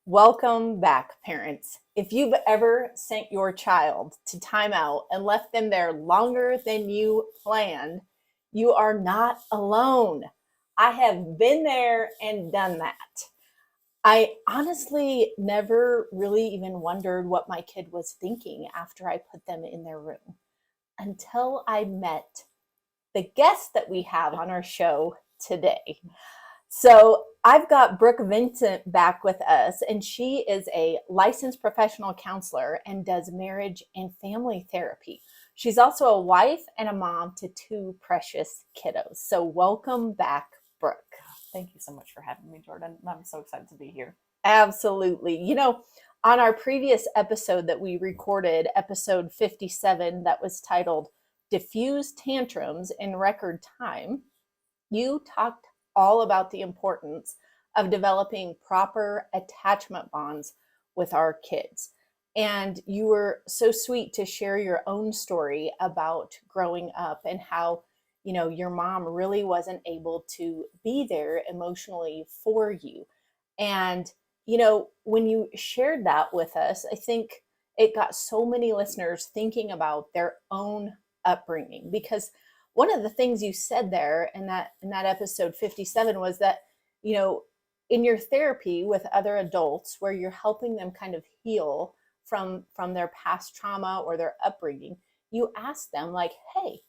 Welcome back, parents. If you've ever sent your child to timeout and left them there longer than you planned, you are not alone. I have been there and done that. I honestly never really even wondered what my kid was thinking after I put them in their room until I met the guest that we have on our show today. So I've got Brooke Vincent back with us, and she is a licensed professional counselor and does marriage and family therapy. She's also a wife and a mom to two precious kiddos. So welcome back, Brooke. Thank you so much for having me, Jordan. I'm so excited to be here. Absolutely. On our previous episode that we recorded, episode 57, that was titled Diffuse Tantrums in Record Time, you talked all about the importance of developing proper attachment bonds with our kids. And you were so sweet to share your own story about growing up and how, your mom really wasn't able to be there emotionally for you. And, when you shared that with us, I think it got so many listeners thinking about their own upbringing, because one of the things you said there in that episode 57 was that, in your therapy with other adults where you're helping them kind of heal from their past trauma or their upbringing, you ask them like, hey,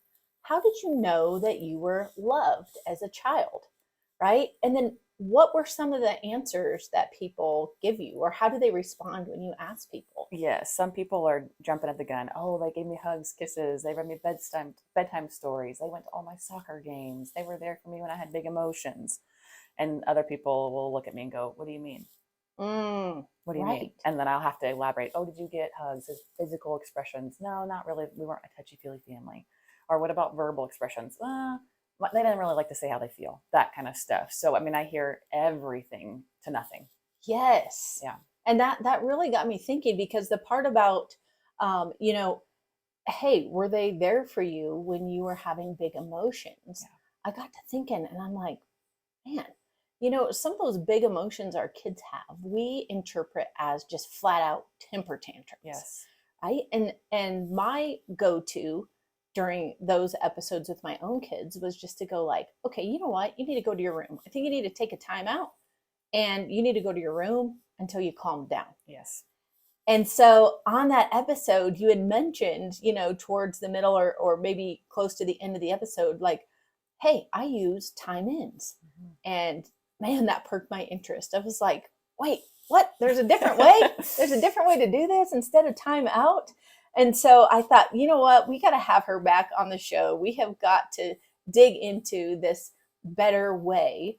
how did you know that you were loved as a child? Right? And then what were some of the answers that people give you, or how do they respond when you ask people? Yes, some people are jumping at the gun. Oh, they gave me hugs, kisses. They read me bedtime stories. They went to all my soccer games. They were there for me when I had big emotions. And other people will look at me and go, "What do you mean? What do you mean?" Right. And then I'll have to elaborate. Oh, did you get hugs as physical expressions? No, not really. We weren't a touchy-feely family. Or what about verbal expressions? They didn't really like to say how they feel, that kind of stuff. So, I mean, I hear everything to nothing. Yes. Yeah. And that really got me thinking, because the part about, um, you know, hey, were they there for you when you were having big emotions? Yeah. I got to thinking, and I'm like, man, some of those big emotions our kids have, we interpret as just flat out temper tantrums. Yes. Right. And my go-to during those episodes with my own kids was just to go like, okay, you know what? You need to go to your room. I think you need to take a time out, and you need to go to your room until you calm down. Yes. And so on that episode, you had mentioned, towards the middle or maybe close to the end of the episode, like, hey, I use time ins. Mm-hmm. And man, that perked my interest. I was like, wait, what? There's a different way? There's a different way to do this instead of time out? And so I thought, you know what? We got to have her back on the show. We have got to dig into this better way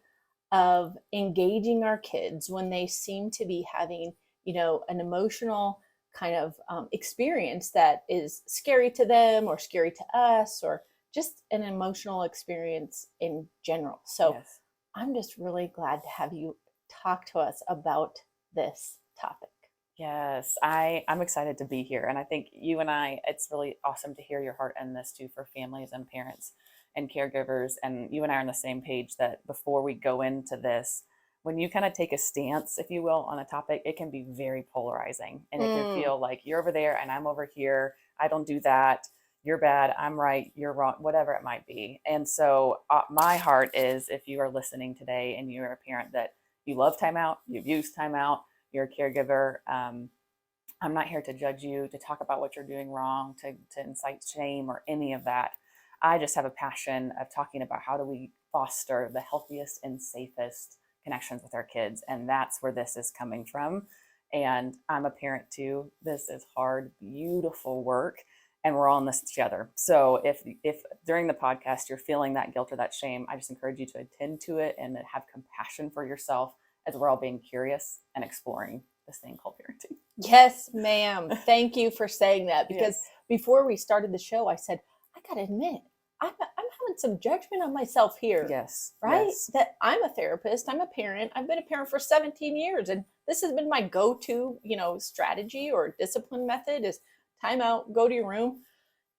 of engaging our kids when they seem to be having, an emotional kind of experience that is scary to them or scary to us, or just an emotional experience in general. So Yes. I'm just really glad to have you talk to us about this topic. Yes, I'm excited to be here. And I think you and I, it's really awesome to hear your heart in this too for families and parents and caregivers. And you and I are on the same page that before we go into this, when you kind of take a stance, if you will, on a topic, it can be very polarizing. And it can feel like you're over there and I'm over here. I don't do that. You're bad. I'm right. You're wrong, whatever it might be. And so my heart is, if you are listening today and you're a parent that you love timeout, you've used timeout, you're a caregiver. I'm not here to judge you, to talk about what you're doing wrong, to incite shame or any of that. I just have a passion of talking about how do we foster the healthiest and safest connections with our kids. And that's where this is coming from. And I'm a parent too. This is hard, beautiful work. And we're all in this together. So if during the podcast you're feeling that guilt or that shame, I just encourage you to attend to it and have compassion for yourself, as we're all being curious and exploring this thing called parenting. Yes, ma'am. Thank you for saying that, because Yes. before we started the show, I said, I got to admit, I'm having some judgment on myself here. Yes. Right? Yes. That I'm a therapist, I'm a parent, I've been a parent for 17 years, and this has been my go-to, strategy or discipline method is time out, go to your room.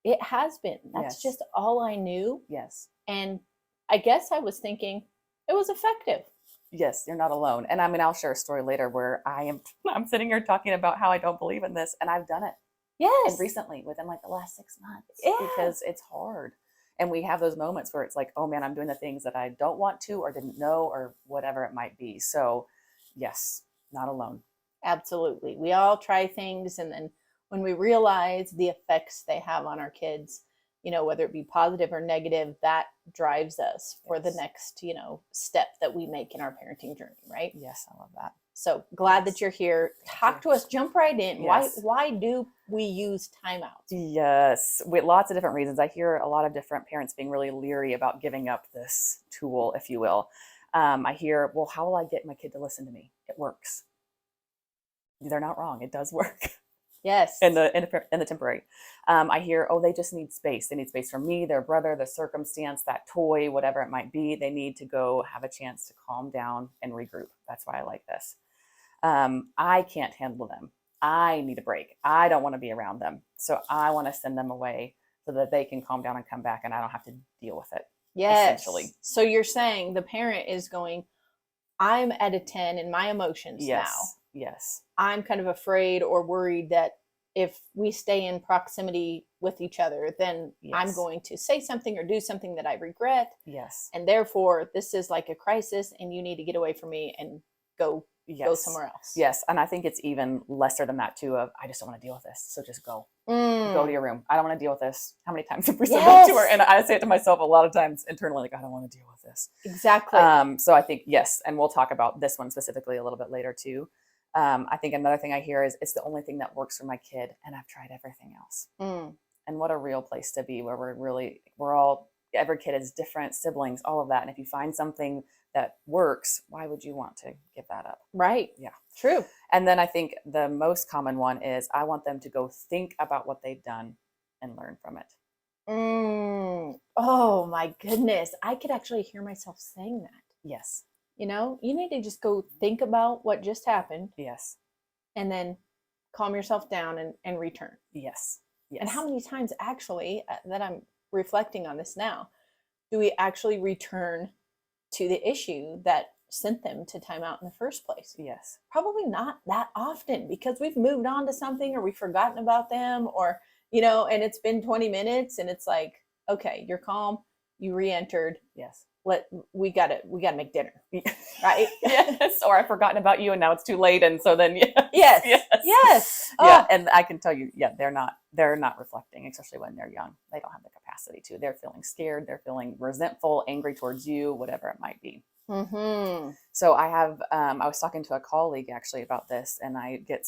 It has been. That's Yes. just all I knew. Yes. And I guess I was thinking it was effective. Yes, you're not alone. And I mean, I'll share a story later where I'm sitting here talking about how I don't believe in this, and I've done it. And Yes. recently, within like the last 6 months, Yeah. because it's hard. And we have those moments where it's like, oh man, I'm doing the things that I don't want to or didn't know or whatever it might be. So, yes, not alone. Absolutely. We all try things, and then when we realize the effects they have on our kids, whether it be positive or negative, that drives us for the Yes. next, step that we make in our parenting journey, right? Yes, I love that. So glad that Yes. you're here. Talk you. to us, jump right in. Yes. Why do we use timeouts? Yes, with lots of different reasons. I hear a lot of different parents being really leery about giving up this tool, if you will. I hear, well, how will I get my kid to listen to me? It works. They're not wrong. It does work. Yes. in the temporary. I hear, oh, they just need space. They need space from me, their brother, the circumstance, that toy, whatever it might be. They need to go have a chance to calm down and regroup. That's why I like this. I can't handle them. I need a break. I don't want to be around them. So I want to send them away so that they can calm down and come back and I don't have to deal with it. Yes. Essentially. So you're saying the parent is going, I'm at a 10 in my emotions now. Yes. I'm kind of afraid or worried that if we stay in proximity with each other, then I'm going to say something or do something that I regret. Yes. And therefore, this is like a crisis and you need to get away from me and go somewhere else. Yes. And I think it's even lesser than that too of, I just don't want to deal with this. So just go. Go to your room. I don't want to deal with this. How many times have we said that to her? And I say it to myself a lot of times internally, like, I don't want to deal with this. Exactly. So I think, yes. And we'll talk about this one specifically a little bit later too. I think another thing I hear is it's the only thing that works for my kid and I've tried everything else. And what a real place to be where every kid is different, siblings, all of that. And if you find something that works, why would you want to give that up? Right. Yeah. True. And then I think the most common one is I want them to go think about what they've done and learn from it. Oh my goodness. I could actually hear myself saying that. Yes. You need to just go think about what just happened. Yes. And then calm yourself down and return. Yes. Yes. And how many times actually that I'm reflecting on this now, do we actually return to the issue that sent them to timeout in the first place? Yes. Probably not that often because we've moved on to something or we've forgotten about them or, and it's been 20 minutes and it's like, okay, you're calm, you re-entered. Yes. We gotta make dinner. Right? Yes. Or I've forgotten about you and now it's too late. And so then, yes. Yeah. And I can tell you, they're not reflecting, especially when they're young. They don't have the capacity to. They're feeling scared. They're feeling resentful, angry towards you, whatever it might be. So I was talking to a colleague actually about this and I get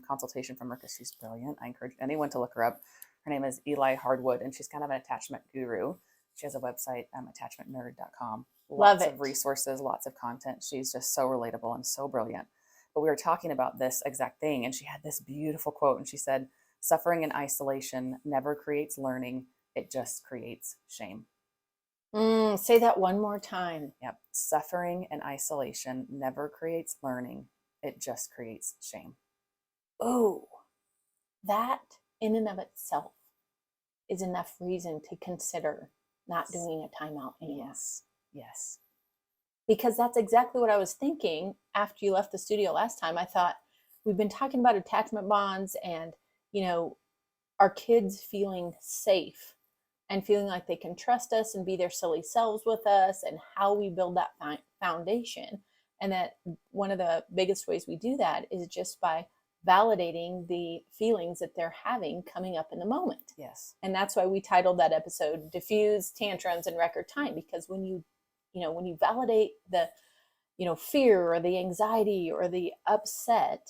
consultation from her because she's brilliant. I encourage anyone to look her up. Her name is Eli Hardwood and she's kind of an attachment guru. She has a website, attachmentnerd.com. Lots of resources, lots of content. She's just so relatable and so brilliant. But we were talking about this exact thing and she had this beautiful quote and she said, suffering in isolation never creates learning. It just creates shame. Say that one more time. Yep. Suffering and isolation never creates learning. It just creates shame. Oh, that in and of itself is enough reason to consider not doing a timeout anymore. Yes. Because that's exactly what I was thinking after you left the studio last time. I thought we've been talking about attachment bonds and, our kids feeling safe and feeling like they can trust us and be their silly selves with us and how we build that foundation. And that one of the biggest ways we do that is just by validating the feelings that they're having coming up in the moment. Yes. And that's why we titled that episode Diffuse Tantrums in Record Time, because when you validate the, fear or the anxiety or the upset,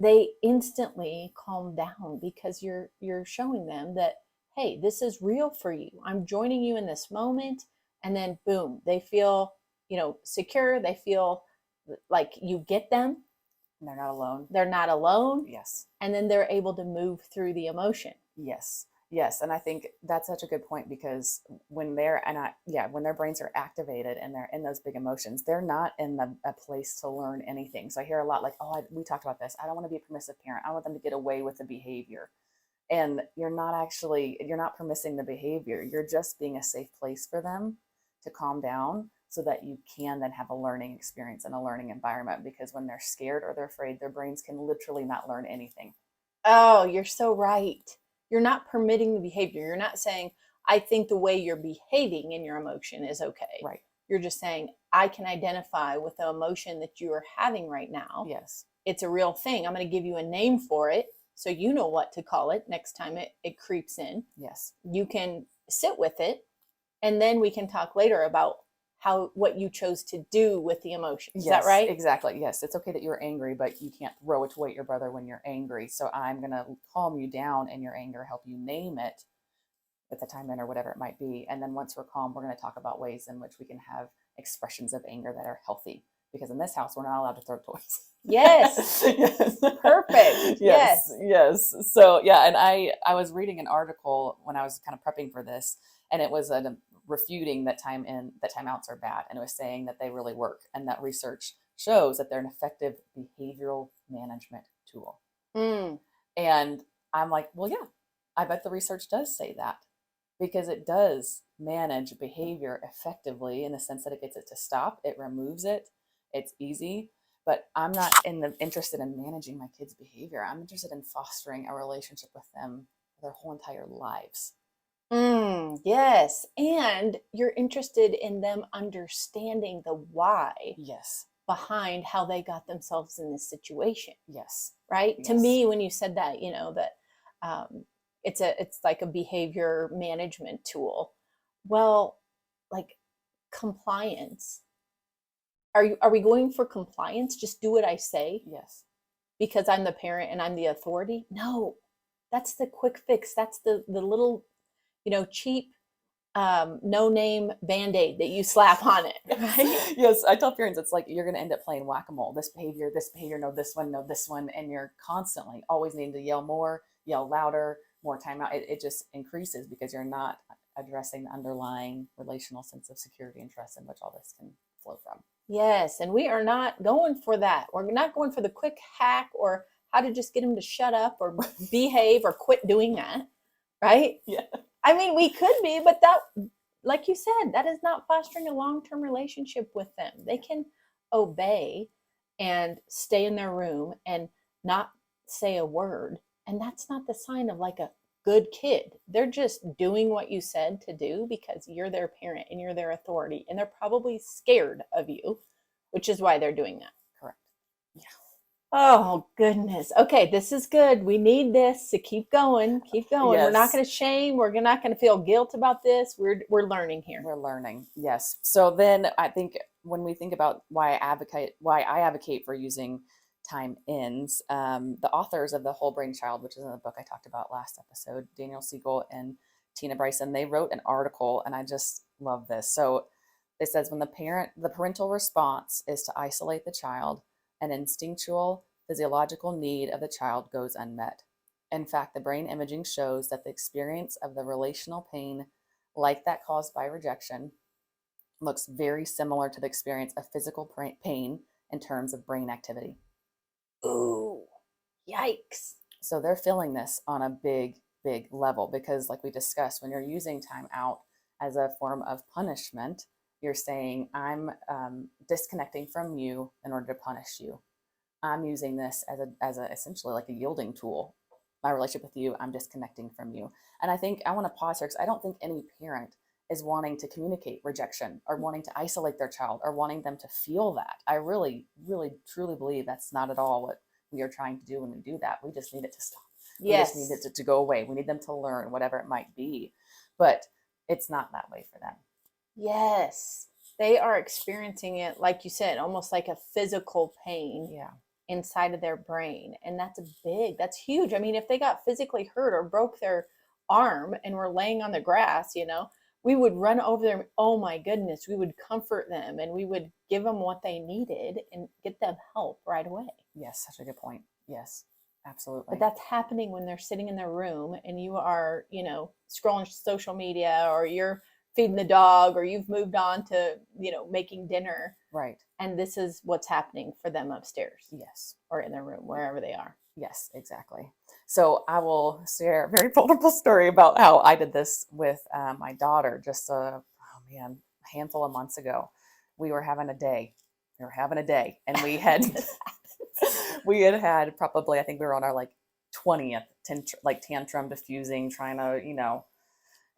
they instantly calm down because you're showing them that, hey, this is real for you. I'm joining you in this moment. And then boom, they feel, secure. They feel like you get them. And they're not alone. They're not alone. Yes. And then they're able to move through the emotion. Yes. And I think that's such a good point because when their brains are activated and they're in those big emotions, they're not in a place to learn anything. So I hear a lot like, we talked about this. I don't want to be a permissive parent. I want them to get away with the behavior. And you're not permissing the behavior. You're just being a safe place for them to calm down so that you can then have a learning experience and a learning environment. Because when they're scared or they're afraid, their brains can literally not learn anything. Oh, you're so right. You're not permitting the behavior. You're not saying, I think the way you're behaving in your emotion is okay. Right. You're just saying, I can identify with the emotion that you are having right now. Yes. It's a real thing. I'm going to give you a name for it so you know what to call it next time it creeps in. Yes. You can sit with it, and then we can talk later about what you chose to do with the emotion. Is that right? Exactly. Yes. It's okay that you're angry, but you can't throw it to your brother when you're angry. So I'm going to calm you down in your anger, help you name it at the time in or whatever it might be. And then once we're calm, we're going to talk about ways in which we can have expressions of anger that are healthy. Because in this house, we're not allowed to throw toys. Yes. Yes. Perfect. Yes. Yes. So yeah, and I was reading an article when I was kind of prepping for this, and it was refuting that timeouts are bad, and it was saying that they really work, and that research shows that they're an effective behavioral management tool. Mm. And I'm like, well, yeah, I bet the research does say that, because it does manage behavior effectively in the sense that it gets it to stop, it removes it, it's easy. But I'm not interested in managing my kids' behavior. I'm interested in fostering a relationship with them their whole entire lives. Yes. And you're interested in them understanding the why Yes. behind how they got themselves in this situation. Yes. Right. Yes. To me, when you said that, that it's like a behavior management tool. Well, like compliance. Are we going for compliance? Just do what I say? Yes. Because I'm the parent and I'm the authority? No. That's the quick fix. That's the little, cheap no name band-aid that you slap on it, right? Yes, I tell parents it's like you're going to end up playing whack-a-mole. This behavior, no, this one, and you're constantly always needing to yell more, yell louder, more timeout. It just increases because you're not addressing the underlying relational sense of security and trust in which all this can flow from. Yes, and we are not going for that. We're not going for the quick hack or how to just get them to shut up or behave or quit doing that, right? Yeah. I mean, we could be, but that, like you said, that is not fostering a long-term relationship with them. They can obey and stay in their room and not say a word. And that's not the sign of like a good kid. They're just doing what you said to do because you're their parent and you're their authority. And they're probably scared of you, which is why they're doing that. Correct. Yeah. Oh, goodness. Okay, this is good. We need this to keep going. Keep going. We're not Yes. going to shame. We're not going to feel guilt about this. We're learning here. We're learning. Yes. So then I think when we think about why I advocate for using time ins, the authors of The Whole Brain Child, which is in the book I talked about last episode, Daniel Siegel and Tina Bryson, they wrote an article, and I just love this. So it says when the parental response is to isolate the child, an instinctual physiological need of the child goes unmet. In fact, the brain imaging shows that the experience of the relational pain, like that caused by rejection, looks very similar to the experience of physical pain in terms of brain activity. Ooh, yikes. So they're feeling this on a big, big level because, like we discussed, when you're using time out as a form of punishment, you're saying, I'm disconnecting from you in order to punish you. I'm using this as a essentially like a yielding tool. My relationship with you, I'm disconnecting from you. And I think I want to pause here because I don't think any parent is wanting to communicate rejection or wanting to isolate their child or wanting them to feel that. I really, really, truly believe that's not at all what we are trying to do when we do that. We just need it to stop. Yes. We just need it to go away. We need them to learn whatever it might be. But it's not that way for them. Yes. They are experiencing it, like you said, almost like a physical pain. Yeah. Inside of their brain. And that's huge. I mean, if they got physically hurt or broke their arm and were laying on the grass, we would run over there. Oh my goodness. We would comfort them and we would give them what they needed and get them help right away. Yes, such a good point. Yes, absolutely. But that's happening when they're sitting in their room and you are, scrolling social media or you're feeding the dog or you've moved on to, making dinner. Right. And this is what's happening for them upstairs. Yes. Or in their room, wherever they are. Yes, exactly. So I will share a very vulnerable story about how I did this with my daughter just a handful of months ago. we were having a day. We were having a day, and we had we had probably, I think we were on our like 20th tantrum diffusing, trying to,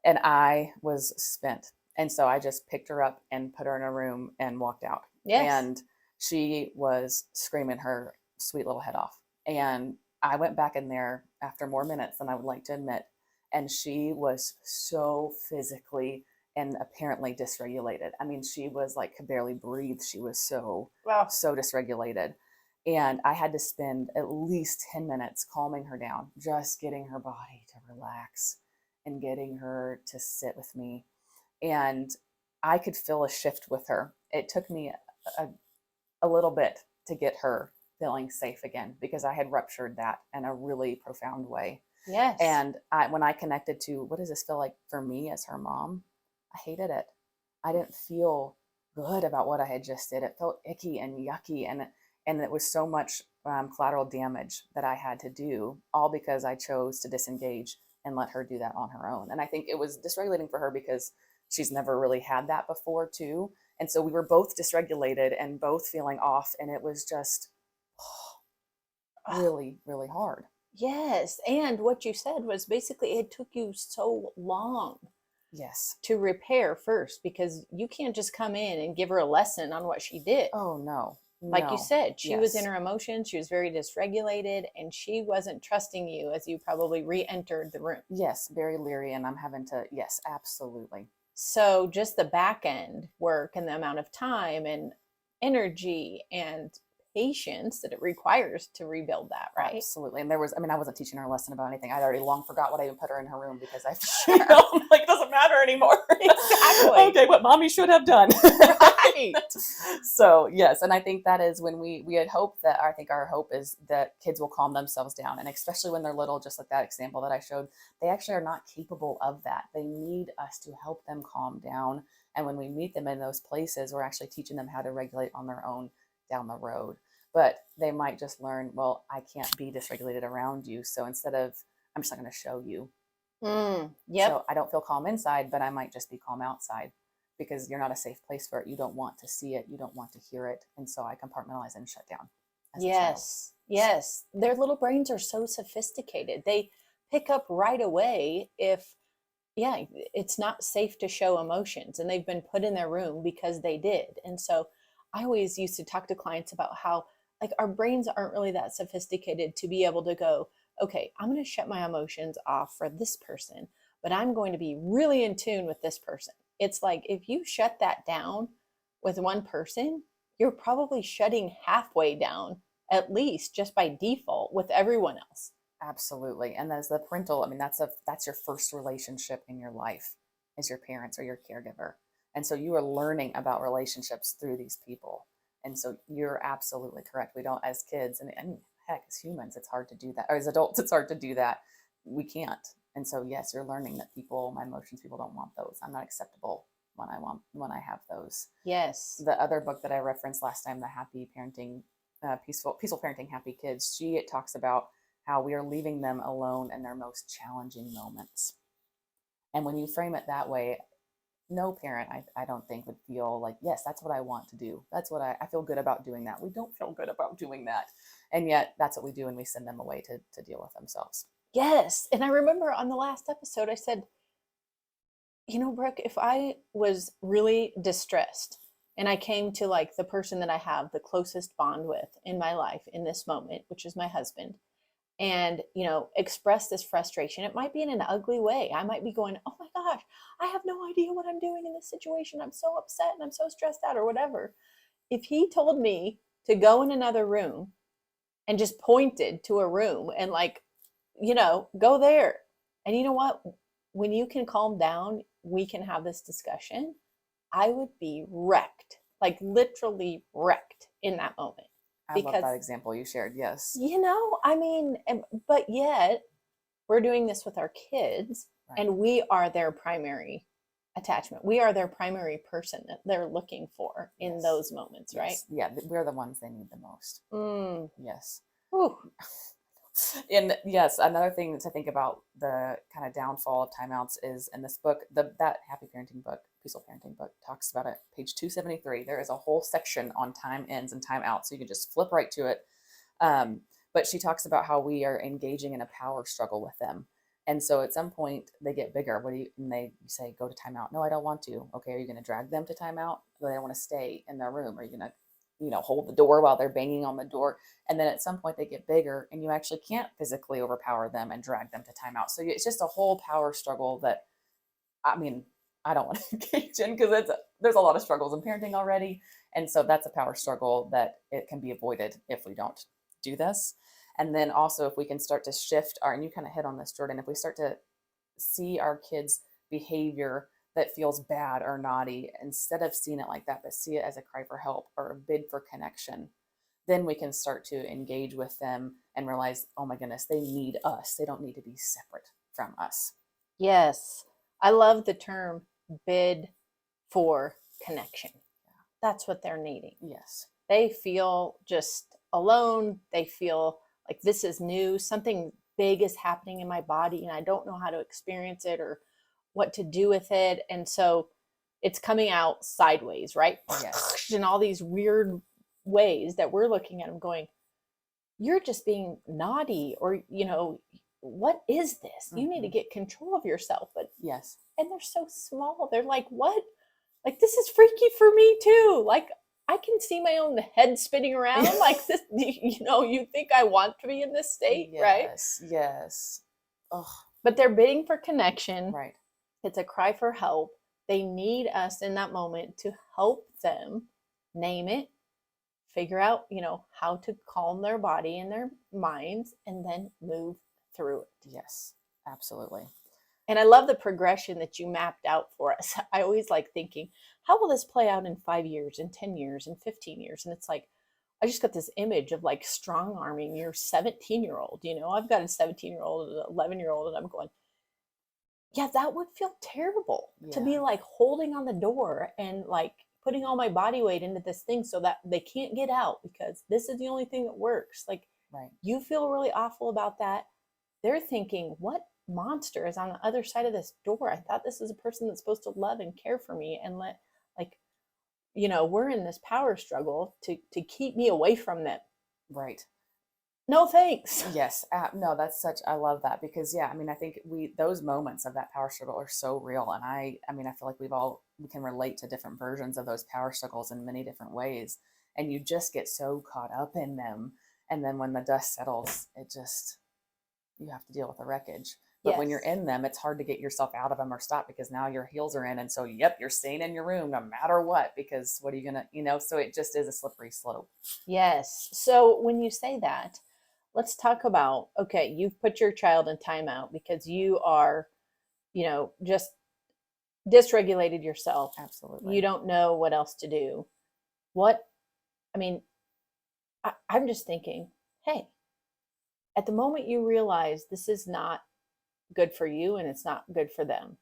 and I was spent. And so I just picked her up and put her in a room and walked out. Yes. And she was screaming her sweet little head off. And I went back in there after more minutes than I would like to admit. And she was so physically and apparently dysregulated. I mean, she was like, could barely breathe. She was so, Wow. so dysregulated. And I had to spend at least 10 minutes calming her down, just getting her body to relax and getting her to sit with me. And I could feel a shift with her. It took me a little bit to get her feeling safe again, because I had ruptured that in a really profound way. Yes. And when I connected to, what does this feel like for me as her mom? I hated it. I didn't feel good about what I had just did. It felt icky and yucky. And it was so much collateral damage that I had to do, all because I chose to disengage and let her do that on her own. And I think it was dysregulating for her because she's never really had that before too. And so we were both dysregulated and both feeling off. And it was just really, really hard. Yes. And what you said was basically it took you so long. Yes. To repair first, because you can't just come in and give her a lesson on what she did. Oh, no. Like you said, she was in Yes. her emotions. She was very dysregulated, and she wasn't trusting you as you probably re-entered the room. Yes, very leery, and I'm having to, yes, absolutely. So just the back end work and the amount of time and energy and patience that it requires to rebuild that, right? Absolutely. And I wasn't teaching her a lesson about anything. I'd already long forgot what I even put her in her room, because I'm like, it doesn't matter anymore. Exactly. Okay, what mommy should have done. Right. So yes, and I think that is when we had hoped that, I think our hope is that kids will calm themselves down, and especially when they're little, just like that example that I showed, they actually are not capable of that. They need us to help them calm down, and when we meet them in those places, we're actually teaching them how to regulate on their own down the road. But they might just learn, well, I can't be dysregulated around you, so instead of, I'm just not going to show you. Yep. So I don't feel calm inside, but I might just be calm outside, because you're not a safe place for it. You don't want to see it. You don't want to hear it. And so I compartmentalize and shut down. Yes. Yes. Their little brains are so sophisticated. They pick up right away if, it's not safe to show emotions, and they've been put in their room because they did. And so I always used to talk to clients about how, like, our brains aren't really that sophisticated to be able to go, okay, I'm going to shut my emotions off for this person, but I'm going to be really in tune with this person. It's like, if you shut that down with one person, you're probably shutting halfway down, at least just by default, with everyone else. Absolutely. And as the parental, that's your first relationship in your life, is your parents or your caregiver. And so you are learning about relationships through these people. And so you're absolutely correct. We don't, as kids, and heck, as humans, it's hard to do that. Or as adults, it's hard to do that. We can't. And so, yes, you're learning that my emotions, people don't want those. I'm not acceptable when I have those. Yes. The other book that I referenced last time, the Happy Parenting, Peaceful Parenting, Happy Kids, it talks about how we are leaving them alone in their most challenging moments. And when you frame it that way, no parent, I don't think, would feel like, yes, that's what I want to do. That's what I feel good about doing that. We don't feel good about doing that. And yet that's what we do, and we send them away to deal with themselves. Yes. And I remember on the last episode, I said, Brooke, if I was really distressed and I came to, like, the person that I have the closest bond with in my life in this moment, which is my husband, and, express this frustration, it might be in an ugly way. I might be going, oh my gosh, I have no idea what I'm doing in this situation. I'm so upset and I'm so stressed out, or whatever. If he told me to go in another room and just pointed to a room and, like, go there. And you know what? When you can calm down, we can have this discussion. I would be wrecked, like literally wrecked in that moment. I love that example you shared. Yes. But yet we're doing this with our kids, right? And we are their primary attachment. We are their primary person that they're looking for in those moments, right? Yeah, we're the ones they need the most. Yes. Ooh. And yes, another thing to think about the kind of downfall of timeouts is in this book, that Happy Parenting book, Peaceful Parenting book, talks about it. Page 273. There is a whole section on time ins and time outs, so you can just flip right to it. Um, but she talks about how we are engaging in a power struggle with them. And so at some point they get bigger. What do you, and they say, go to timeout. No, I don't want to. Okay. Are you going to drag them to timeout? Or they don't want to stay in their room? Are you going to, hold the door while they're banging on the door? And then at some point they get bigger and you actually can't physically overpower them and drag them to timeout. So it's just a whole power struggle that, I mean, I don't want to engage in because there's a lot of struggles in parenting already. And so that's a power struggle that it can be avoided if we don't do this. And then also if we can start to shift and you kind of hit on this, Jordan, if we start to see our kids' behavior that feels bad or naughty, instead of seeing it like that, but see it as a cry for help or a bid for connection, then we can start to engage with them and realize, oh my goodness, they need us. They don't need to be separate from us. Yes. I love the term bid for connection. That's what they're needing. Yes. They feel just alone. They feel like this is new. Something big is happening in my body and I don't know how to experience it or what to do with it. And so it's coming out sideways, right? Yes. In all these weird ways that we're looking at them going, you're just being naughty, or, what is this? You need to get control of yourself. But yes. And they're so small. They're like, what? Like, this is freaky for me too. Like, I can see my own head spinning around like this. You think I want to be in this state, right? Yes. Yes. Ugh. But they're bidding for connection. Right. It's a cry for help. They need us in that moment to help them name it, figure out, how to calm their body and their minds, and then move through it. Yes, absolutely. And I love the progression that you mapped out for us. I always like thinking, how will this play out in 5 years, in 10 years, in 15 years? And it's like, I just got this image of like strong arming your 17-year-old. I've got a 17-year-old and an 11-year-old, and I'm going, yeah, that would feel terrible to be like holding on the door and like putting all my body weight into this thing so that they can't get out because this is the only thing that works. Like, right. You feel really awful about that. They're thinking, what monster is on the other side of this door? I thought this is a person that's supposed to love and care for me and we're in this power struggle to keep me away from them. Right. No thanks. Yes. No, I love that because I think those moments of that power struggle are so real. And I feel like we can relate to different versions of those power struggles in many different ways. And you just get so caught up in them. And then when the dust settles, you have to deal with the wreckage. But when you're in them, it's hard to get yourself out of them or stop because now your heels are in. And so, you're staying in your room no matter what, because what are you going to, so it just is a slippery slope. Yes. So when you say that, let's talk about, okay, you've put your child in timeout because you are, just dysregulated yourself. Absolutely. You don't know what else to do. I'm just thinking, hey, at the moment you realize this is not good for you and it's not good for them,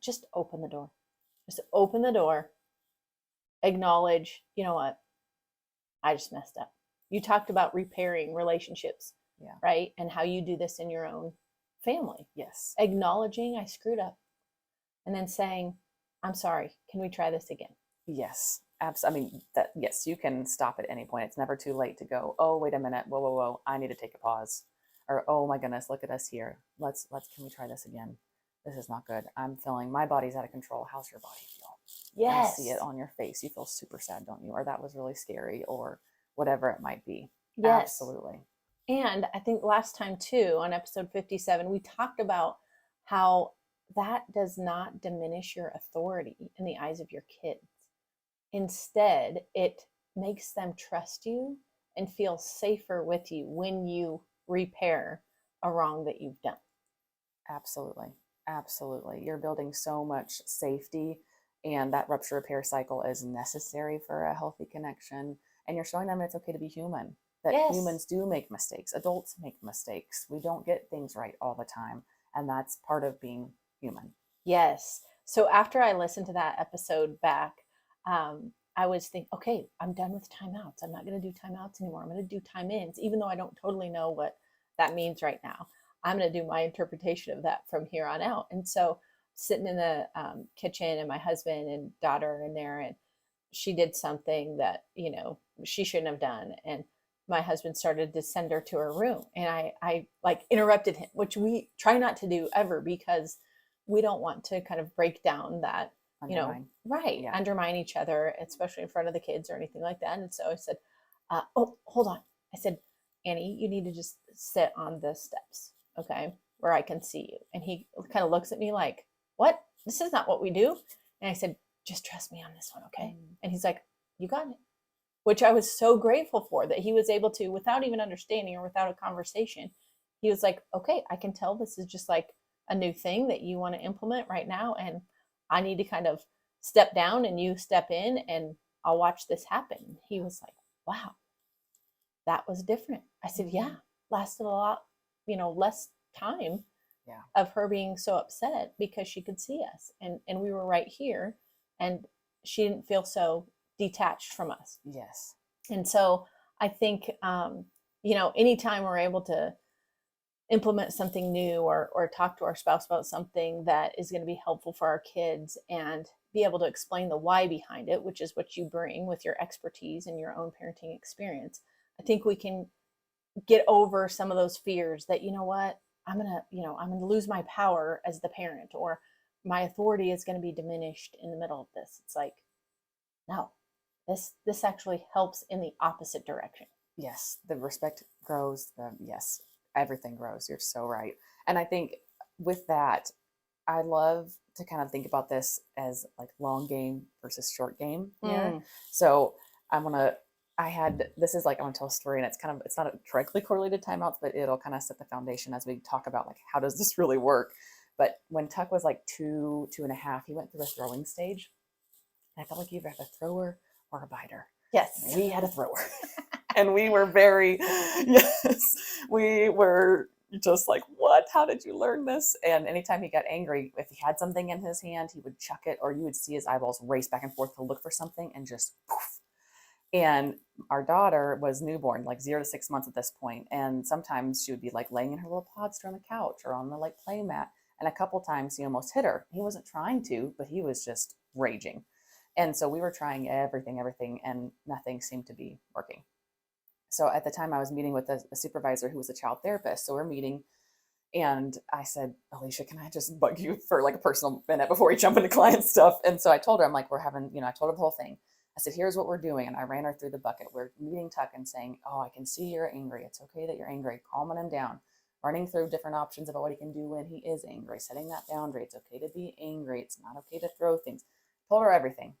just open the door. Just open the door, acknowledge, you know what, I just messed up. You talked about repairing relationships, right? And how you do this in your own family. Yes. Acknowledging I screwed up and then saying, I'm sorry, can we try this again? Yes. Absolutely. Yes, you can stop at any point. It's never too late to go, oh, wait a minute. Whoa, whoa, whoa. I need to take a pause. Or, oh my goodness, look at us here. Can we try this again? This is not good. I'm feeling my body's out of control. How's your body feel? Yes. I see it on your face. You feel super sad, don't you? Or that was really scary, or whatever it might be. Yes. Absolutely. And I think last time too, on episode 57, we talked about how that does not diminish your authority in the eyes of your kids. Instead, it makes them trust you and feel safer with you when you repair a wrong that you've done. Absolutely. Absolutely. You're building so much safety, and that rupture repair cycle is necessary for a healthy connection. And you're showing them it's okay to be human, that humans do make mistakes. Adults make mistakes. We don't get things right all the time. And that's part of being human. Yes. So after I listened to that episode back, I was thinking, okay, I'm done with timeouts. I'm not going to do timeouts anymore. I'm going to do time ins, even though I don't totally know what that means right now. I'm going to do my interpretation of that from here on out. And so sitting in the kitchen, and my husband and daughter are in there, and she did something that, she shouldn't have done. And my husband started to send her to her room. And I like interrupted him, which we try not to do ever, because we don't want to kind of break down that, Undermine. right, Yeah. undermine each other, especially in front of the kids or anything like that. And so I said, oh, hold on. I said, Annie, you need to just sit on the steps, okay, where I can see you. And he kind of looks at me like, what? This is not what we do. And I said, just trust me on this one, okay? And he's like, you got it. Which I was so grateful for, that he was able to, without even understanding or without a conversation, he was like, okay, I can tell this is just like a new thing that you want to implement right now. And I need to kind of step down and you step in, and I'll watch this happen. He was like, wow, that was different. I said, yeah, lasted a lot, less time Yeah. of her being so upset because she could see us, and we were right here, and she didn't feel so detached from us. Yes. And so I think, anytime we're able to implement something new, or talk to our spouse about something that is going to be helpful for our kids, and be able to explain the why behind it, which is what you bring with your expertise and your own parenting experience, I think we can get over some of those fears that, I'm going to lose my power as the parent, or my authority is going to be diminished in the middle of this. It's like, no, this actually helps in the opposite direction. Yes. The respect grows. Yes. Everything grows. You're so right. And I think with that, I love to kind of think about this as like long game versus short game here. So this is like, I want to tell a story, and it's not directly correlated to timeouts, but it'll kind of set the foundation as we talk about like, how does this really work? But when Tuck was like 2.5, he went through a throwing stage. And I felt like you either had a thrower or a biter. Yes. And we had a thrower. And we were we were just like, what? How did you learn this? And anytime he got angry, if he had something in his hand, he would chuck it, or you would see his eyeballs race back and forth to look for something, and just poof. And our daughter was newborn, like 0 to 6 months at this point. And sometimes she would be like laying in her little podster on the couch or on the like play mat. And a couple times he almost hit her. He wasn't trying to, but he was just raging. And so we were trying everything, and nothing seemed to be working. So at the time I was meeting with a supervisor who was a child therapist. So we're meeting, and I said, Alicia, can I just bug you for like a personal minute before we jump into client stuff? And so I told her, I'm like, I told her the whole thing. I said, here's what we're doing. And I ran her through the bucket. We're meeting Tuck and saying, oh, I can see you're angry. It's okay that you're angry. Calming him down. Running through different options about what he can do when he is angry. Setting that boundary. It's okay to be angry. It's not okay to throw things. Told her everything.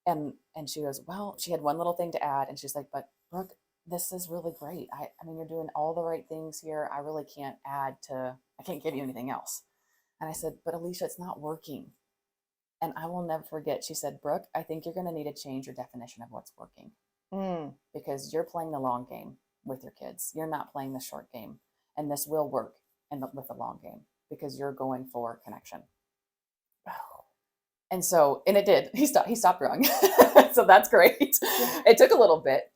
And she goes, well, she had one little thing to add. And she's like, but Brooke, this is really great. I mean, you're doing all the right things here. I really can't I can't give you anything else. And I said, but Alicia, it's not working. And I will never forget, she said, Brooke, I think you're going to need to change your definition of what's working. Because you're playing the long game with your kids. You're not playing the short game. And this will work with the long game, because you're going for connection. And it did. He stopped growing. So that's great. Yeah. It took a little bit.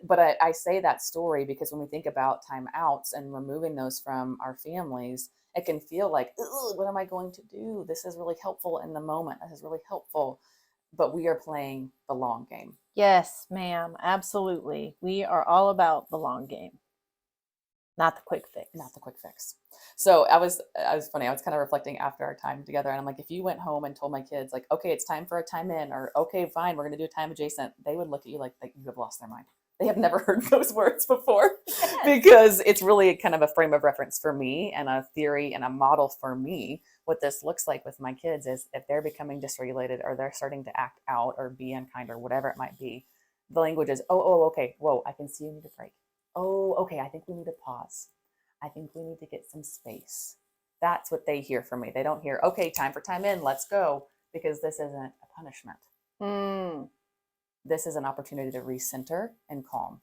But I say that story because when we think about timeouts and removing those from our families, it can feel like, what am I going to do? This is really helpful in the moment. This is really helpful. But we are playing the long game. Yes, ma'am. Absolutely. We are all about the long game, not the quick fix. Not the quick fix. So I was funny. I was kind of reflecting after our time together, and I'm like, if you went home and told my kids like, okay, it's time for a time in, or okay, fine, we're going to do a time adjacent, they would look at you like you have lost their mind. They have never heard those words before. Yes. Because it's really kind of a frame of reference for me, and a theory and a model for me. What this looks like with my kids is if they're becoming dysregulated, or they're starting to act out or be unkind or whatever it might be, the language is, oh, okay, whoa, I can see you need a break. Oh, okay, I think we need to pause. I think we need to get some space. That's what they hear from me. They don't hear, okay, time for time in, let's go, because this isn't a punishment. This is an opportunity to recenter and calm.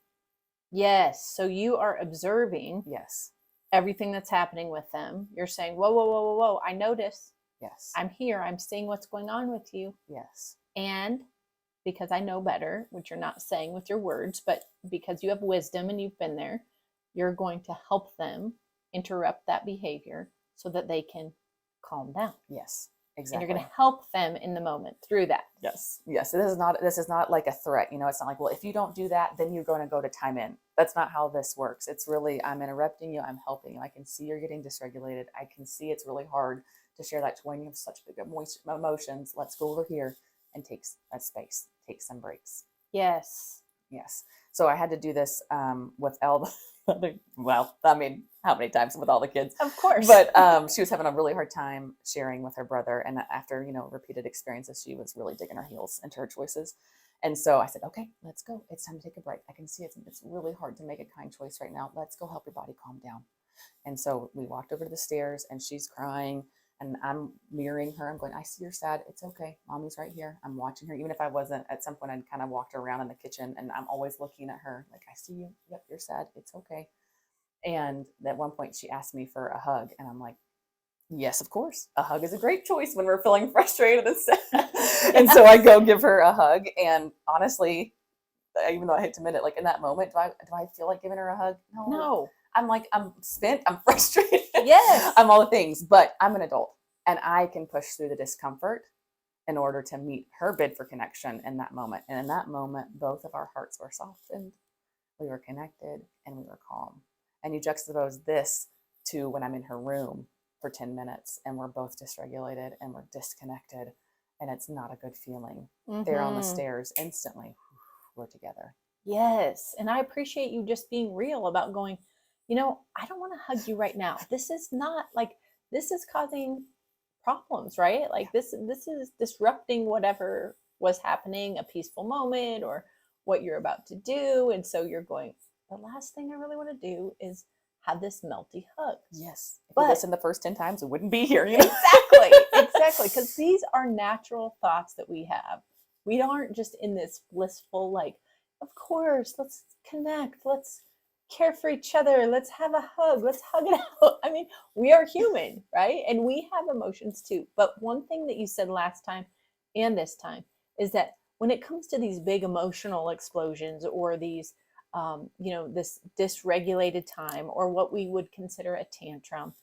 Yes. So you are observing. Yes. Everything that's happening with them. You're saying, whoa, whoa, whoa, whoa, whoa. I notice. Yes. I'm here. I'm seeing what's going on with you. Yes. And because I know better, which you're not saying with your words, but because you have wisdom and you've been there, you're going to help them interrupt that behavior so that they can calm down. Yes, And exactly. you're going to help them in the moment through that. Yes. Yes. This is not like a threat. It's not like, well, if you don't do that, then you're going to go to time in. That's not how this works. It's really, I'm interrupting you. I'm helping you. I can see you're getting dysregulated. I can see it's really hard to share that when you have such big emotions. Let's go over here and take a space, take some breaks. Yes. Yes. So I had to do this with all the other, well, I mean, how many times with all the kids? Of course. But she was having a really hard time sharing with her brother. And after, repeated experiences, she was really digging her heels into her choices. And so I said, okay, let's go. It's time to take a break. I can see it's really hard to make a kind choice right now. Let's go help your body calm down. And so we walked over to the stairs and she's crying. And I'm mirroring her. I'm going, I see you're sad. It's okay. Mommy's right here. I'm watching her. Even if I wasn't, at some point I'd kind of walked around in the kitchen and I'm always looking at her like, I see you. Yep, you're sad. It's okay. And at one point she asked me for a hug. And I'm like, yes, of course. A hug is a great choice when we're feeling frustrated and sad. Yes. And so I go give her a hug. And honestly, even though I hate to admit it, like in that moment, do I feel like giving her a hug? No. I'm like, I'm spent. I'm frustrated. Yes. I'm all the things, but I'm an adult and I can push through the discomfort in order to meet her bid for connection in that moment. And in that moment, both of our hearts were softened. We were connected and we were calm. And you juxtapose this to when I'm in her room for 10 minutes and we're both dysregulated and we're disconnected and it's not a good feeling. Mm-hmm. They're on the stairs instantly. We're together. Yes. And I appreciate you just being real about going, I don't want to hug you right now. This is not like, this is causing problems, right? Like this is disrupting whatever was happening, a peaceful moment or what you're about to do. And so you're going, the last thing I really want to do is have this melty hug. Yes. If you listen the first 10 times, it wouldn't be here. Exactly. Because these are natural thoughts that we have. We aren't just in this blissful, like, of course, let's connect. Let's care for each other. Let's have a hug. Let's hug it out. I mean, we are human, right? And we have emotions too. But one thing that you said last time and this time is that when it comes to these big emotional explosions or these, this dysregulated time or what we would consider a tantrum,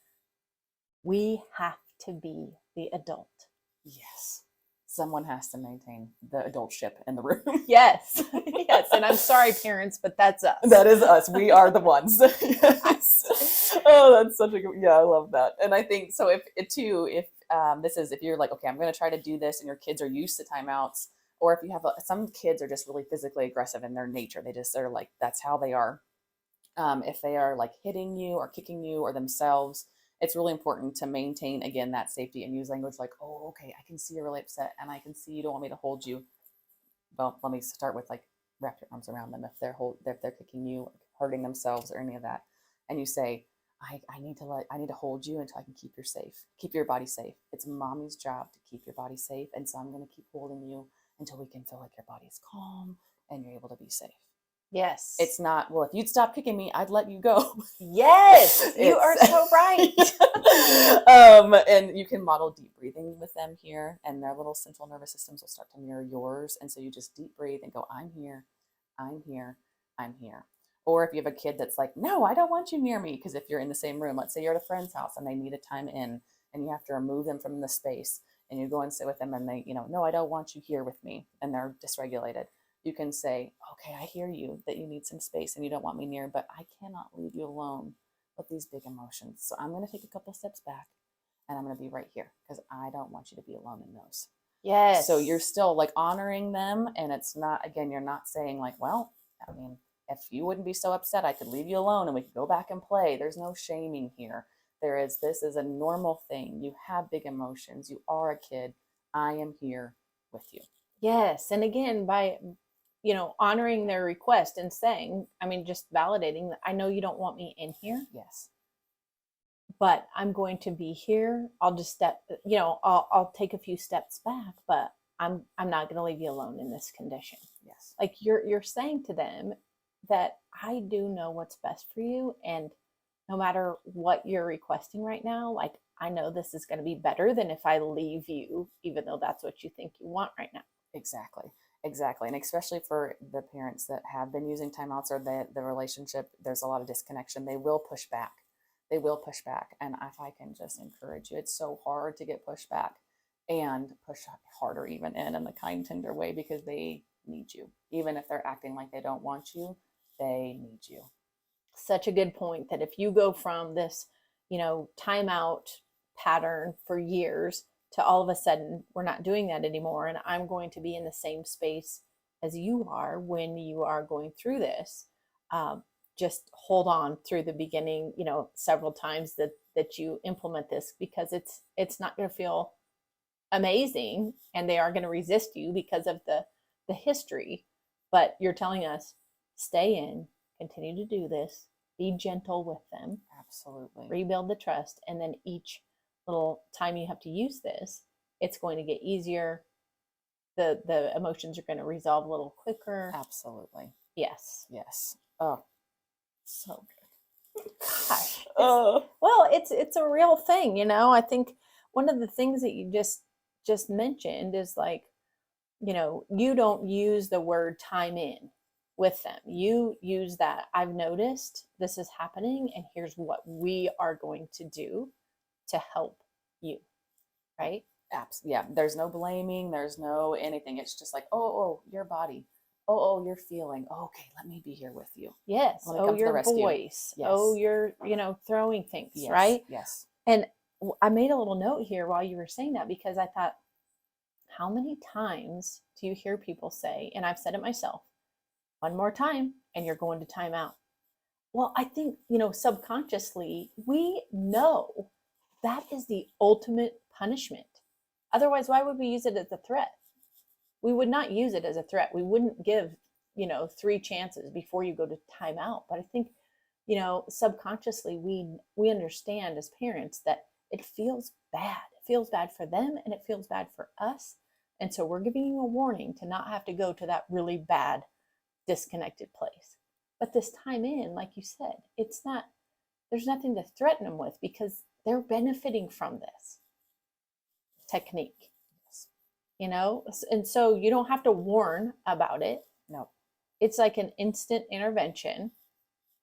we have to be the adult. Yes. Someone has to maintain the adultship in the room. Yes. Yes. And I'm sorry, parents, but that's us. That is us. We are the ones. Yes. Oh, that's such a good, I love that. And I think so if you're like, okay, I'm going to try to do this and your kids are used to timeouts, or if you have some kids are just really physically aggressive in their nature. They're like, that's how they are. If they are like hitting you or kicking you or themselves, it's really important to maintain, again, that safety and use language like, oh, okay, I can see you're really upset and I can see you don't want me to hold you. Well, let me start with like, wrap your arms around them if they're kicking you, hurting themselves or any of that. And you say, I need to hold you until I can keep your body safe. It's mommy's job to keep your body safe. And so I'm going to keep holding you until we can feel like your body is calm and you're able to be safe. Yes. It's not, well, if you'd stop kicking me, I'd let you go. Yes, you are so right. And you can model deep breathing with them here, and their little central nervous systems will start to mirror yours. And so you just deep breathe and go, I'm here, I'm here, I'm here. Or if you have a kid that's like, no, I don't want you near me. Because if you're in the same room, let's say you're at a friend's house and they need a time in and you have to remove them from the space and you go and sit with them and they, no, I don't want you here with me. And they're dysregulated. You can say, okay, I hear you that you need some space and you don't want me near, but I cannot leave you alone with these big emotions. So I'm going to take a couple steps back and I'm going to be right here because I don't want you to be alone in those. Yes. So you're still like honoring them. And it's not, again, you're not saying like, well, I mean, if you wouldn't be so upset, I could leave you alone and we could go back and play. There's no shaming here. This is a normal thing. You have big emotions. You are a kid. I am here with you. Yes. And again, by honoring their request and saying, just validating that I know you don't want me in here. Yes. But I'm going to be here. I'll just I'll take a few steps back, but I'm not going to leave you alone in this condition. Yes. Like you're saying to them that I do know what's best for you. And no matter what you're requesting right now, like I know this is going to be better than if I leave you, even though that's what you think you want right now. Exactly. Exactly. And especially for the parents that have been using timeouts or the relationship, there's a lot of disconnection. They will push back. They will push back. And if I can just encourage you, it's so hard to get pushed back and push harder even in the kind, tender way because they need you. Even if they're acting like they don't want you, they need you. Such a good point that if you go from this, timeout pattern for years to all of a sudden we're not doing that anymore, and I'm going to be in the same space as you are when you are going through this. Just hold on through the beginning, several times that you implement this, because it's not going to feel amazing, and they are going to resist you because of the history. But you're telling us, stay in, continue to do this, be gentle with them, Absolutely. rebuild the trust, and then each little time you have to use this, it's going to get easier. The emotions are going to resolve a little quicker. Absolutely. Yes. Yes. Oh, so good. Gosh. Oh. Well, it's a real thing. I think one of the things that you just mentioned is like, you don't use the word time in with them. You use that, I've noticed this is happening, and here's what we are going to do to help you. Right? Yeah, there's no blaming, there's no anything. It's just like, oh, your body. Oh, you're feeling. Oh, okay, let me be here with you. Yes. Let me Oh, come to the your rescue. voice. Yes. Oh, you're, throwing things, Yes. right? Yes. And I made a little note here while you were saying that, because I thought, how many times do you hear people say, and I've said it myself, one more time and you're going to timeout? Well, I think, subconsciously, we know that is the ultimate punishment. Otherwise, why would we use it as a threat? We would not use it as a threat. We wouldn't give, 3 chances before you go to timeout. But I think, subconsciously, we understand as parents that it feels bad. It feels bad for them and it feels bad for us. And so we're giving you a warning to not have to go to that really bad, disconnected place. But this time in, like you said, there's nothing to threaten them with, because they're benefiting from this technique, and so you don't have to warn about it. No. It's like an instant intervention.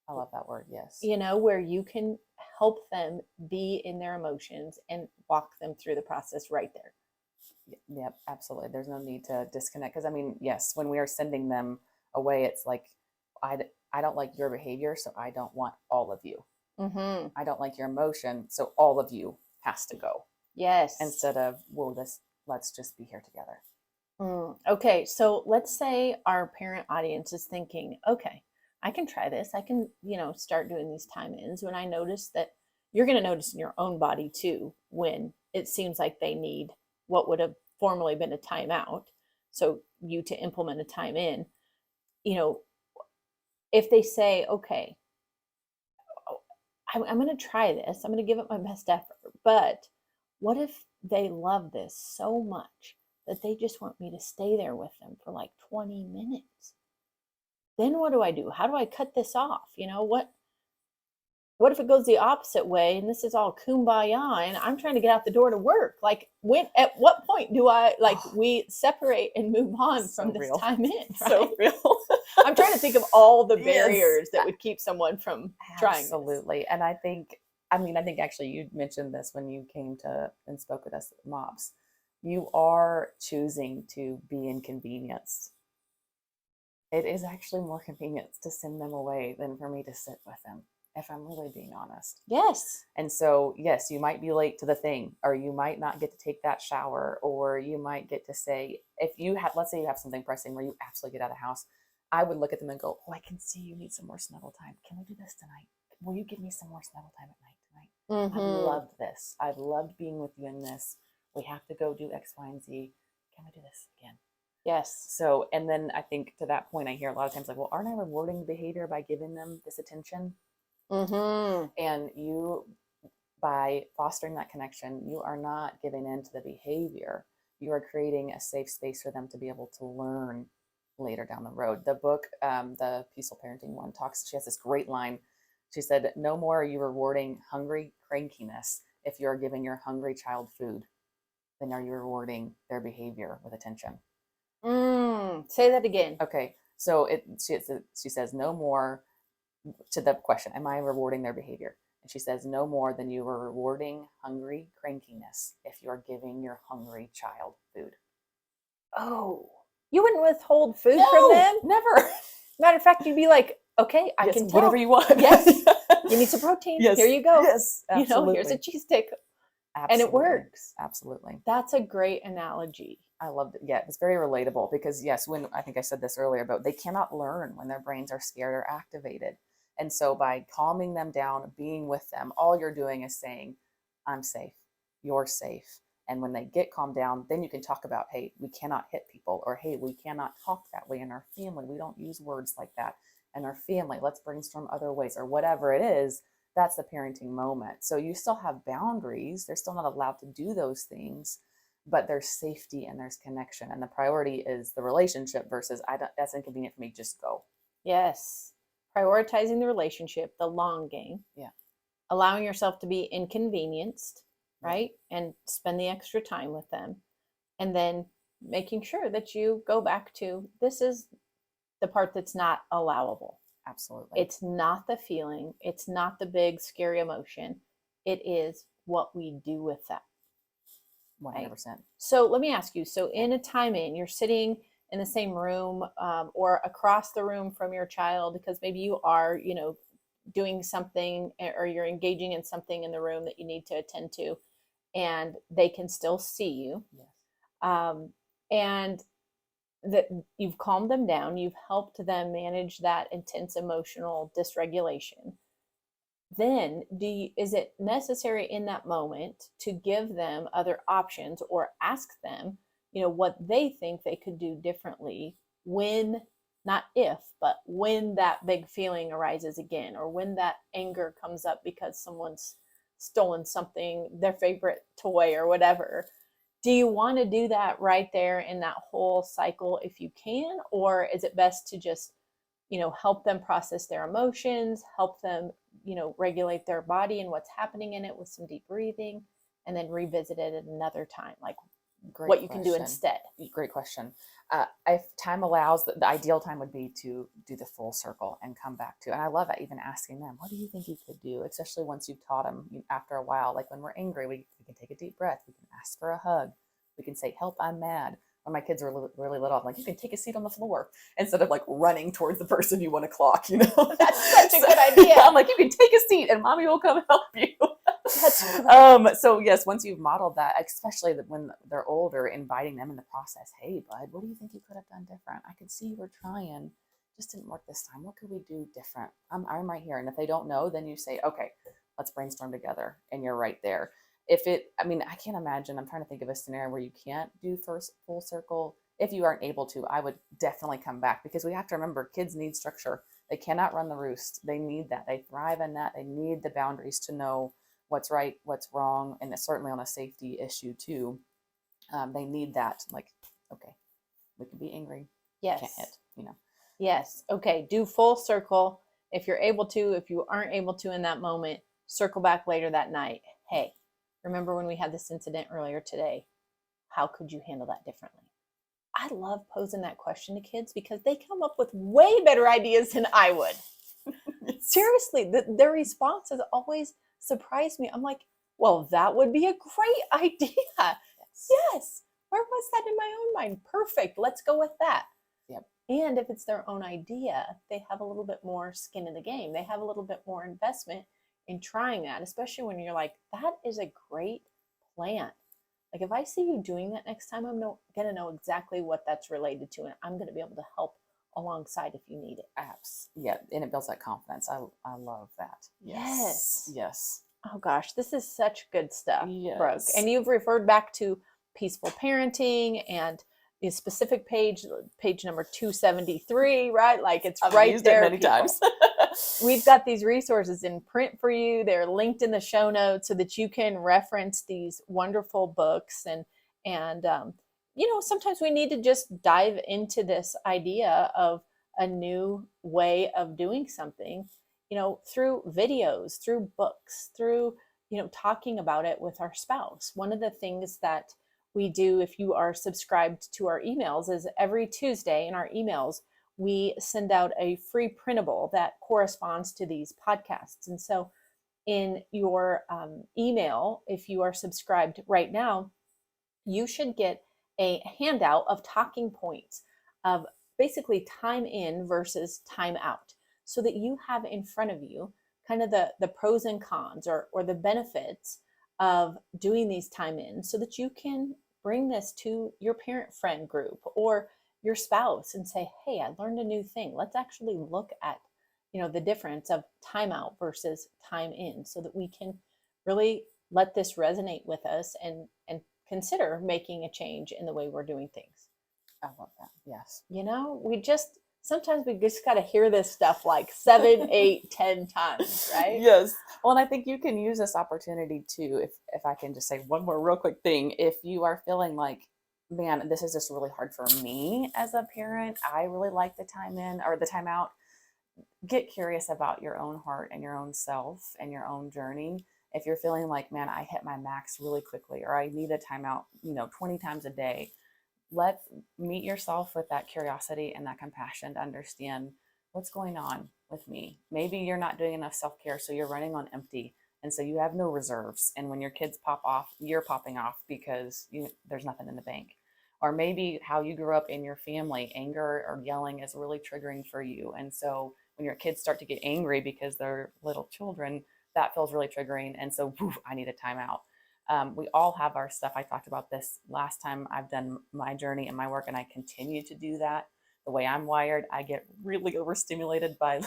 I love that word. Yes. Where you can help them be in their emotions and walk them through the process right there. Yep, absolutely. There's no need to disconnect, because yes, when we are sending them away, it's like, I don't like your behavior, so I don't want all of you. Mm-hmm. I don't like your emotion, so all of you has to go. Yes. Instead of, let's just be here together. Okay, so let's say our parent audience is thinking, okay, I can try this. I can, start doing these time ins. When I notice that, you're going to notice in your own body too, when it seems like they need what would have formerly been a timeout. So you to implement a time in, if they say, okay, I'm going to try this, I'm going to give it my best effort. But what if they love this so much that they just want me to stay there with them for like 20 minutes? Then what do I do? How do I cut this off? What if it goes the opposite way and this is all kumbaya and I'm trying to get out the door to work? Like, at what point do I, we separate and move on from this real. time in? Right? So real. I'm trying to think of all the Yes. barriers that would keep someone from trying this. Absolutely. And I think actually you mentioned this when you came to and spoke with us at MOPS. You are choosing to be inconvenienced. It is actually more convenient to send them away than for me to sit with them, if I'm really being honest. Yes. And so, yes, you might be late to the thing, or you might not get to take that shower, or you might get to say, let's say you have something pressing where you absolutely get out of the house, I would look at them and go, oh, I can see you need some more snuggle time. Can we do this tonight? Will you give me some more snuggle time at night tonight? Mm-hmm. I've loved this. I've loved being with you in this. We have to go do X, Y, and Z. Can we do this again? Yes. So, and then I think to that point, I hear a lot of times like, well, aren't I rewarding the behavior by giving them this attention? Mm-hmm. And by fostering that connection, you are not giving in to the behavior. You are creating a safe space for them to be able to learn later down the road. The book, the Peaceful Parenting one, she has this great line. She said, no more are you rewarding hungry crankiness if you're giving your hungry child food, then are you rewarding their behavior with attention. Say that again. Okay, so she says no more to the question, am I rewarding their behavior? And she says no more than you are rewarding hungry crankiness if you are giving your hungry child food. Oh, you wouldn't withhold food from No, them? never. Matter of fact, you'd be like, okay, I Yes, can tell. whatever you want. Yes. You need some protein. Yes. Here you go. Yes, absolutely. Here's a cheese stick. Absolutely. And it works. Absolutely. That's a great analogy. I loved it. Yeah, it's very relatable because yes, when I think I said this earlier, but they cannot learn when their brains are scared or activated. And so by calming them down, being with them, all you're doing is saying, I'm safe, you're safe. And when they get calmed down, then you can talk about, hey, we cannot hit people, or hey, we cannot talk that way in our family. We don't use words like that in our family. Let's brainstorm other ways, or whatever it is. That's the parenting moment. So you still have boundaries. They're still not allowed to do those things, but there's safety and there's connection. And the priority is the relationship versus that's inconvenient for me, just go. Yes. Prioritizing the relationship, the long game. Yeah. Allowing yourself to be inconvenienced, right? And spend the extra time with them. And then making sure that you go back to this is the part that's not allowable. Absolutely. It's not the feeling, it's not the big scary emotion. It is what we do with that. 100%. Right? So let me ask you, so in a time you're sitting in the same room or across the room from your child, because maybe you are, doing something or you're engaging in something in the room that you need to attend to, and they can still see you. Yes. And that you've calmed them down, you've helped them manage that intense emotional dysregulation. Then is it necessary in that moment to give them other options or ask them, what they think they could do differently when, not if, but when that big feeling arises again, or when that anger comes up because someone's stolen something, their favorite toy or whatever? Do you want to do that right there in that whole cycle if you can, or is it best to just help them process their emotions, help them regulate their body and what's happening in it with some deep breathing, and then revisit it at another time, like what you can do instead? Great question. If time allows, the ideal time would be to do the full circle and come back to, and I love it, even asking them, what do you think you could do? Especially once you've taught them after a while, like when we're angry, we can take a deep breath. We can ask for a hug. We can say, help, I'm mad. When my kids are really little, I'm like, you can take a seat on the floor instead of like running towards the person you want to clock, That's such a good idea. I'm like, you can take a seat and mommy will come help you. So yes, once you've modeled that, especially when they're older, inviting them in the process, hey bud, what do you think you could have done different? I could see you were trying, just didn't work this time. What could we do different? I'm right here. And if they don't know, then you say, okay, let's brainstorm together. And you're right there. I can't imagine, I'm trying to think of a scenario where you can't do first full circle. If you aren't able to, I would definitely come back, because we have to remember kids need structure. They cannot run the roost. They need that. They thrive in that. They need the boundaries to know what's right, what's wrong. And it's certainly on a safety issue too. They need that. Like, okay, we can be angry. Yes. Can't hit, Yes. Okay. Do full circle. If you're able to, if you aren't able to in that moment, circle back later that night. Hey, remember when we had this incident earlier today? How could you handle that differently? I love posing that question to kids because they come up with way better ideas than I would. Seriously, their response has always surprised me. I'm like, well, that would be a great idea. Yes. Where was that in my own mind? Perfect. Let's go with that. Yep. And if it's their own idea, they have a little bit more skin in the game. They have a little bit more investment in trying that, especially when you're like, that is a great plan. Like if I see you doing that next time, I'm going to know exactly what that's related to, and I'm going to be able to help alongside if you need it. Apps. Yeah. And it builds that confidence. I love that. Yes. Oh gosh, this is such good stuff, yes. Brooke. And you've referred back to peaceful parenting and the specific page number 273, right? Like it's I've right used there. It many times. We've got these resources in print for you. They're linked in the show notes so that you can reference these wonderful books. And sometimes we need to just dive into this idea of a new way of doing something, through videos, through books, through, talking about it with our spouse. One of the things that we do, if you are subscribed to our emails, is every Tuesday in our emails, we send out a free printable that corresponds to these podcasts. And so in your email, if you are subscribed right now, you should get a handout of talking points of basically time in versus time out, so that you have in front of you kind of the pros and cons, or the benefits of doing these time in, so that you can bring this to your parent friend group or your spouse and say, hey, I learned a new thing. Let's actually look at, the difference of time out versus time in, so that we can really let this resonate with us, and consider making a change in the way we're doing things. I love that. Yes. We just sometimes we just got to hear this stuff like 7, 8, 10 times, right? Yes. Well, and I think you can use this opportunity too, if I can just say one more real quick thing. If you are feeling like, man, this is just really hard for me as a parent, I really like the time in or the time out. Get curious about your own heart and your own self and your own journey. If you're feeling like, man, I hit my max really quickly, or I need a timeout, 20 times a day, let's meet yourself with that curiosity and that compassion to understand what's going on with me. Maybe you're not doing enough self-care, so you're running on empty. And so you have no reserves. And when your kids pop off, you're popping off because there's nothing in the bank. Or maybe how you grew up in your family, anger or yelling is really triggering for you. And so when your kids start to get angry because they're little children, that feels really triggering. And so, I need a timeout. We all have our stuff. I talked about this last time. I've done my journey and my work, and I continue to do that. The way I'm wired, I get really overstimulated by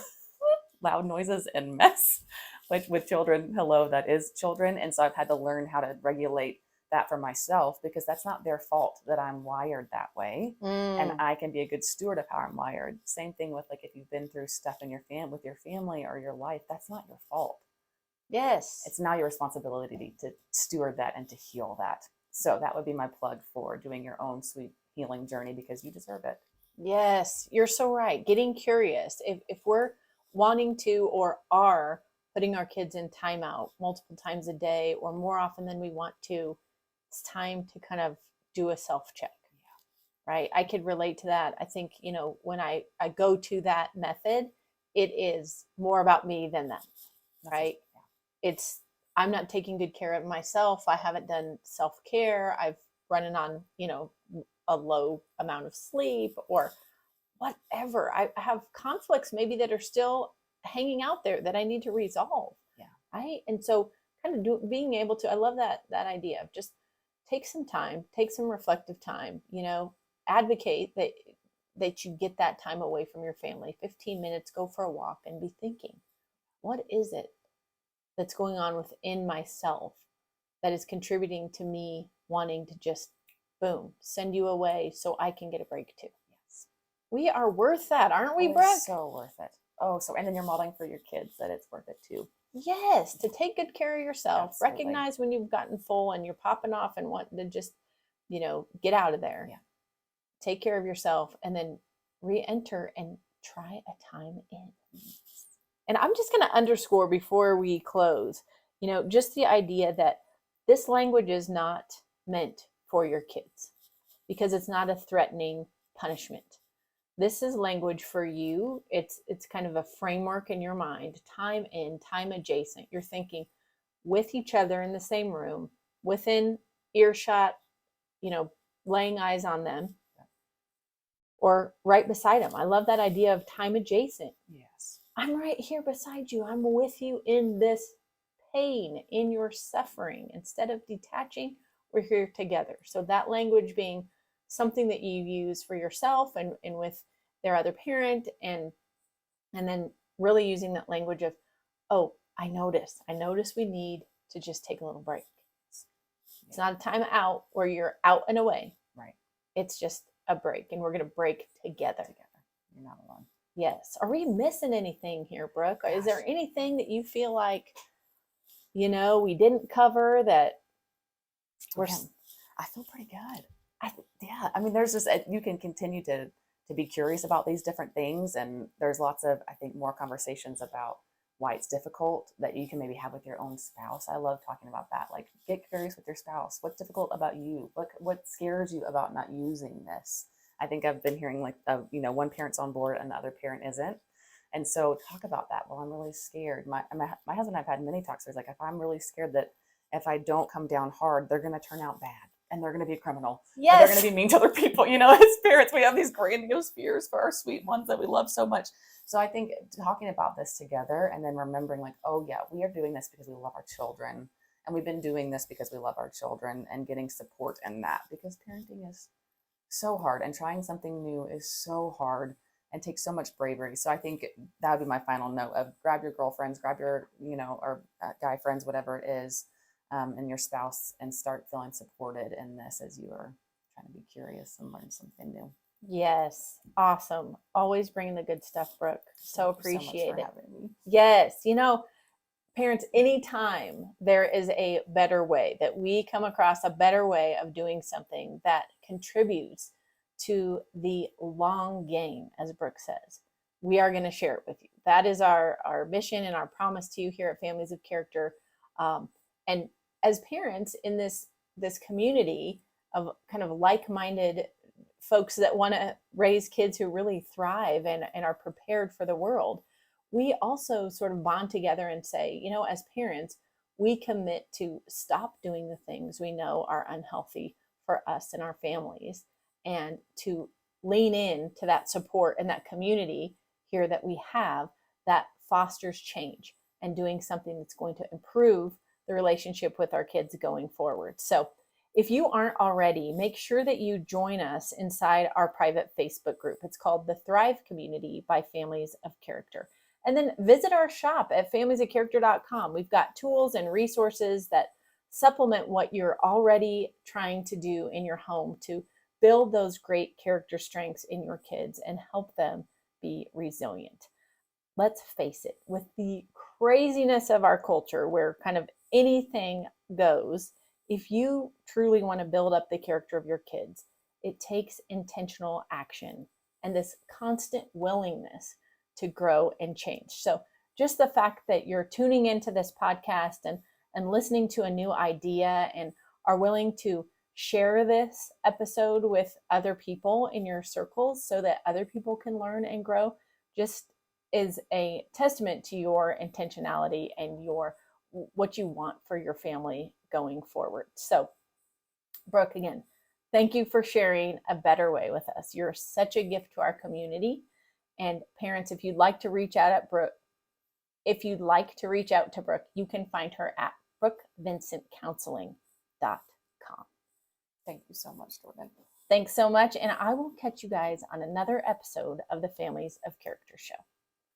loud noises and mess, which with children, hello, that is children. And so I've had to learn how to regulate that for myself, because that's not their fault that I'm wired that way. And I can be a good steward of how I'm wired. Same thing with, like, if you've been through stuff in with your family or your life, that's not your fault. Yes. It's now your responsibility to steward that and to heal that. So that would be my plug for doing your own sweet healing journey, because you deserve it. Yes, you're so right. Getting curious. If we're wanting to, or are putting our kids in timeout multiple times a day or more often than we want to, it's time to kind of do a self-check. Right? I could relate to that. I think, when I go to that method, it is more about me than them, right? It's, I'm not taking good care of myself. I haven't done self-care. I've running on, a low amount of sleep or whatever. I have conflicts maybe that are still hanging out there that I need to resolve. Yeah. Right. And so kind of being able to, I love that idea of just take some time, take some reflective time, advocate that you get that time away from your family. 15 minutes, go for a walk and be thinking, what is it that's going on within myself that is contributing to me wanting to just boom, send you away so I can get a break too. Yes. We are worth that, aren't we, Brooke? So worth it. Oh, so, and then you're modeling for your kids that it's worth it too. Yes, to take good care of yourself. Absolutely. Recognize when you've gotten full and you're popping off and want to just, get out of there. Yeah. Take care of yourself and then re-enter and try a time in. And I'm just going to underscore before we close, just the idea that this language is not meant for your kids, because it's not a threatening punishment. This is language for you. It's kind of a framework in your mind, time in, time adjacent. You're thinking with each other in the same room, within earshot, laying eyes on them, or right beside them. I love that idea of time adjacent. Yes. I'm right here beside you. I'm with you in this pain, in your suffering. Instead of detaching, we're here together. So that language being something that you use for yourself and with their other parent, and then really using that language of, oh, I notice we need to just take a little break. It's not a time out where you're out and away. Right. It's just a break, and we're going to break together. You're not alone. Yes. Are we missing anything here, Brooke? Is there anything that you feel like, we didn't cover that I feel pretty good. I mean, there's just, you can continue to be curious about these different things. And there's lots of, I think, more conversations about why it's difficult that you can maybe have with your own spouse. I love talking about that. Like, get curious with your spouse. What's difficult about you? What scares you about not using this? I think I've been hearing like, one parent's on board and the other parent isn't. And so talk about that. Well, I'm really scared. My husband and I've had many talks. Where he's like, if I'm really scared that if I don't come down hard, they're going to turn out bad and they're going to be a criminal. Yes. And they're going to be mean to other people. As parents, we have these grandiose fears for our sweet ones that we love so much. So I think talking about this together and then remembering like, oh yeah, we are doing this because we love our children. And we've been doing this because we love our children, and getting support in that, because parenting is so hard and trying something new is so hard and takes so much bravery. So I think that would be my final note of grab your girlfriends, grab your, or guy friends, whatever it is, and your spouse, and start feeling supported in this as you are trying to be curious and learn something new. Yes. Awesome. Always bringing the good stuff, Brooke. So appreciate it. Having me. Yes. Parents, anytime there is a better way, that we come across a better way of doing something that contributes to the long game, as Brooke says, we are going to share it with you. That is our mission and our promise to you here at Families of Character. And as parents in this community of kind of like-minded folks that want to raise kids who really thrive and are prepared for the world, we also sort of bond together and say, as parents, we commit to stop doing the things we know are unhealthy for us and our families, and to lean in to that support and that community here that we have that fosters change and doing something that's going to improve the relationship with our kids going forward. So if you aren't already, make sure that you join us inside our private Facebook group. It's called the Thrive Community by Families of Character. And then visit our shop at familiesofcharacter.com. We've got tools and resources that supplement what you're already trying to do in your home to build those great character strengths in your kids and help them be resilient. Let's face it, with the craziness of our culture where kind of anything goes, if you truly want to build up the character of your kids, it takes intentional action and this constant willingness to grow and change. So just the fact that you're tuning into this podcast and listening to a new idea and are willing to share this episode with other people in your circles so that other people can learn and grow just is a testament to your intentionality and what you want for your family going forward. So, Brooke, again, thank you for sharing a better way with us. You're such a gift to our community. And parents, if you'd like to reach out to Brooke, you can find her at brookevincentcounseling.com. Thank you so much, Jordan. Thanks so much. And I will catch you guys on another episode of the Families of Character Show.